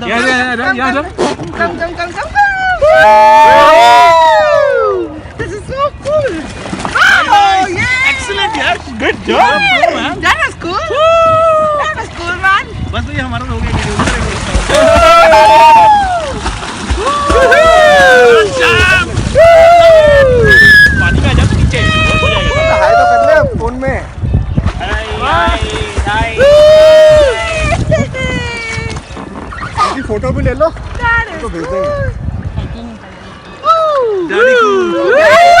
यहाँ Come. This is so cool. Oh, yeah. Excellent यार, good job man. That was cool. That was cool, man. बस ये हमारा हो गया पानी में आ जा नीचे हाय तो कर ले फोन में फोटो भी ले लो That is तो भेज cool. देंगे Daddy cool.